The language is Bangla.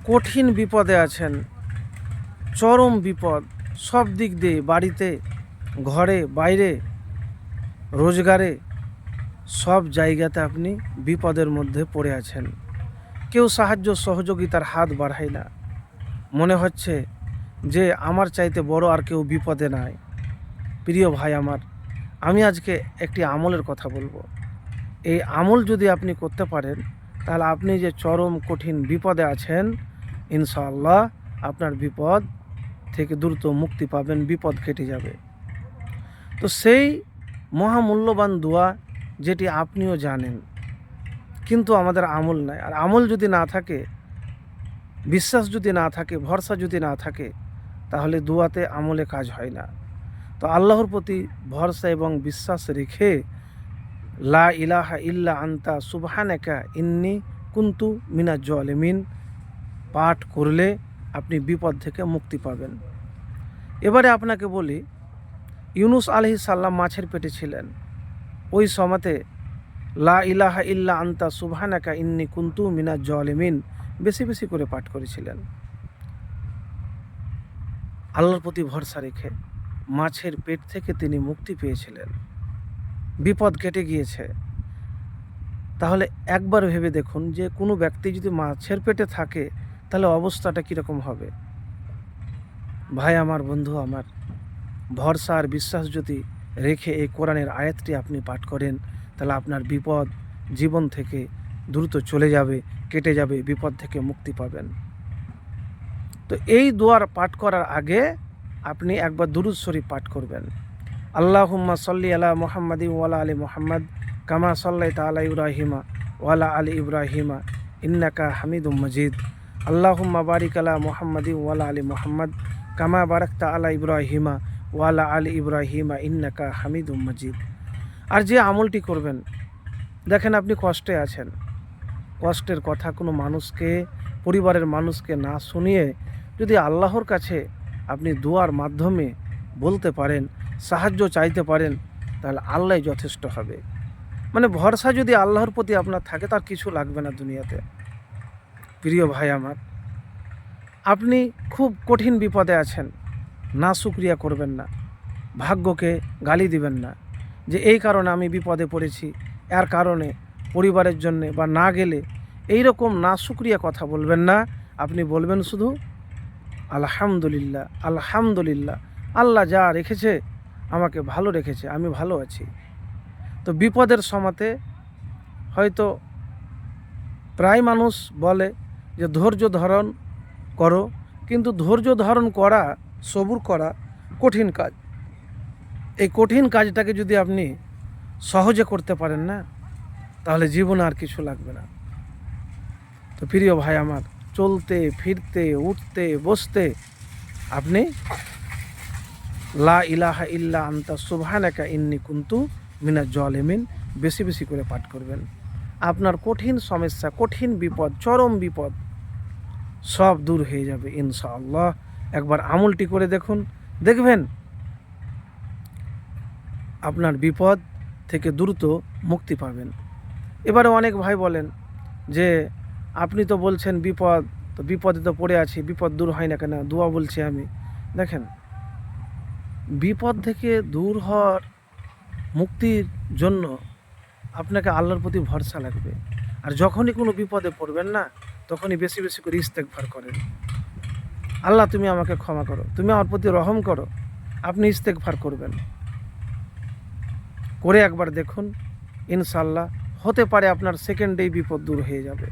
কঠিন বিপদে আছেন, চরম বিপদ, সব দিক দিয়ে, বাড়িতে, ঘরে, বাইরে, রোজগারে, সব জায়গাতে আপনি বিপদের মধ্যে পড়ে আছেন। কেউ সাহায্য সহযোগিতার হাত বাড়ায় না। মনে হচ্ছে যে আমার চাইতে বড় আর কেউ বিপদে নাই। প্রিয় ভাই আমার, আমি আজকে একটি আমলের কথা বলবো। এই আমল যদি আপনি করতে পারেন, তাহলে আপনি যে চরম কঠিন বিপদে আছেন, ইনশাআল্লাহ আপনার বিপদ থেকে দ্রুত মুক্তি পাবেন, বিপদ কেটে যাবে। তো সেই মহামূল্যবান দোয়া যেটি আপনিও জানেন, কিন্তু আমাদের আমল নাই। আর আমল যদি না থাকে, বিশ্বাস যদি না থাকে, ভরসা যদি না থাকে, তাহলে দোয়াতে আমলে কাজ হয় না। তো আল্লাহর প্রতি ভরসা এবং বিশ্বাস রেখে লা ইলাহা ইল্লা আন্তা সুবহানাকা ইন্নী কুনতু মিনাজ জালিমিন পাঠ করলে আপনি বিপদ থেকে মুক্তি পাবেন। এবারে আপনাকে বলি, ইউনুস আলাইহিস সালাম মাছের পেটে ছিলেন। ওই সময়তে লা ইলাহা ইল্লা আন্তা সুবহানাকা ইন্নী কুনতু মিনাজ জালিমিন বেশি বেশি করে পাঠ করেছিলেন। আল্লাহর প্রতি ভরসা রেখে মাছের পেট থেকে তিনি মুক্তি পেয়েছিলেন, বিপদ কেটে গিয়েছে। তাহলে একবার ভেবে দেখুন যে কোনো ব্যক্তি যদি মাছের পেটে থাকে, তাহলে অবস্থাটা কীরকম হবে। ভাই আমার, বন্ধু আমার, ভরসা আর বিশ্বাস যদি রেখে এই কোরআনের আয়াতটি আপনি পাঠ করেন, তাহলে আপনার বিপদ জীবন থেকে দ্রুত চলে যাবে, কেটে যাবে, বিপদ থেকে মুক্তি পাবেন। তো এই দোয়ার পাঠ করার আগে আপনি একবার দুরূদ শরীফ পাঠ করবেন। আল্লাহুম্মা সাল্লি আলা মুহাম্মাদিন ওয়া আলা আলি মুহাম্মাদ কামা সাল্লাইতা আলা ইব্রাহিমা ওয়া আলা আলি ইব্রাহিমা ইন্নাকা হামিদুম মাজিদ। আল্লাহুম্মা বারিক আলা মুহাম্মাদিন ওয়া আলা আলি মুহাম্মাদ কামা বারাকতা আলা ইব্রাহিমা ওয়া আলা আলি ইব্রাহিমা ইন্নাকা হামিদুম মাজিদ। আর যে আমলটি করবেন, দেখেন আপনি কষ্টে আছেন, কষ্টের কথা কোনো মানুষকে, পরিবারের মানুষকে না শুনিয়ে যদি আল্লাহর কাছে আপনি দোয়ার মাধ্যমে বলতে পারেন, সাহায্য চাইতে পারেন, তাহলে আল্লাহ যথেষ্ট হবে। মানে ভরসা যদি আল্লাহর প্রতি আপনার থাকে, তার কিছু লাগবে না দুনিয়াতে। প্রিয় ভাই আমার, আপনি খুব কঠিন বিপদে আছেন, না শুকরিয়া করবেন না, ভাগ্যকে গালি দিবেন না যে এই কারণে আমি বিপদে পড়েছি, এর কারণে পরিবারের জন্যে বা না গেলে, এই রকম না শুকরিয়া কথা বলবেন না। আপনি বলবেন শুধু আলহামদুলিল্লাহ, আলহামদুলিল্লাহ, আল্লাহ যা রেখেছে আমাকে ভালো রেখেছে, আমি ভালো আছি। তো বিপদের সময়তে হয়তো প্রায় মানুষ বলে যে ধৈর্য ধারণ করো, কিন্তু ধৈর্য ধারণ করা, সবুর করা কঠিন কাজ। এই কঠিন কাজটাকে যদি আপনি সহজে করতে পারেন না, তাহলে জীবনে আর কিছু লাগবে না। তো প্রিয় ভাই আমার, চলতে ফিরতে উঠতে বসতে আপনি লা ইলাহা ইল্লা আন্তা সুবহানাকা ইন্নী কুনতু মিনাজ জালিমিন বেশি বেশি করে পাঠ করবেন। আপনার কঠিন সমস্যা, কঠিন বিপদ, চরম বিপদ সব দূর হয়ে যাবে ইনশাআল্লাহ। একবার আমলটি করে দেখুন, দেখবেন আপনার বিপদ থেকে দ্রুত মুক্তি পাবেন। এবারে অনেক ভাই বলেন যে আপনি তো বলছেন বিপদ, তো বিপদে তো পড়ে আছি, বিপদ দূর হয় না কেন, দোয়া বলছি আমি। দেখেন, বিপদ থেকে দূর হওয়ার, মুক্তির জন্য আপনাকে আল্লাহর প্রতি ভরসা লাগবে। আর যখনই কোনো বিপদে পড়বেন না, তখনই বেশি বেশি করে ইস্তেগফার করেন। আল্লাহ তুমি আমাকে ক্ষমা করো, তুমি আমার প্রতি রহম করো, আপনি ইস্তেগফার করবেন। করে একবার দেখুন, ইনশাআল্লাহ হতে পারে আপনার সেকেন্ডেই বিপদ দূর হয়ে যাবে।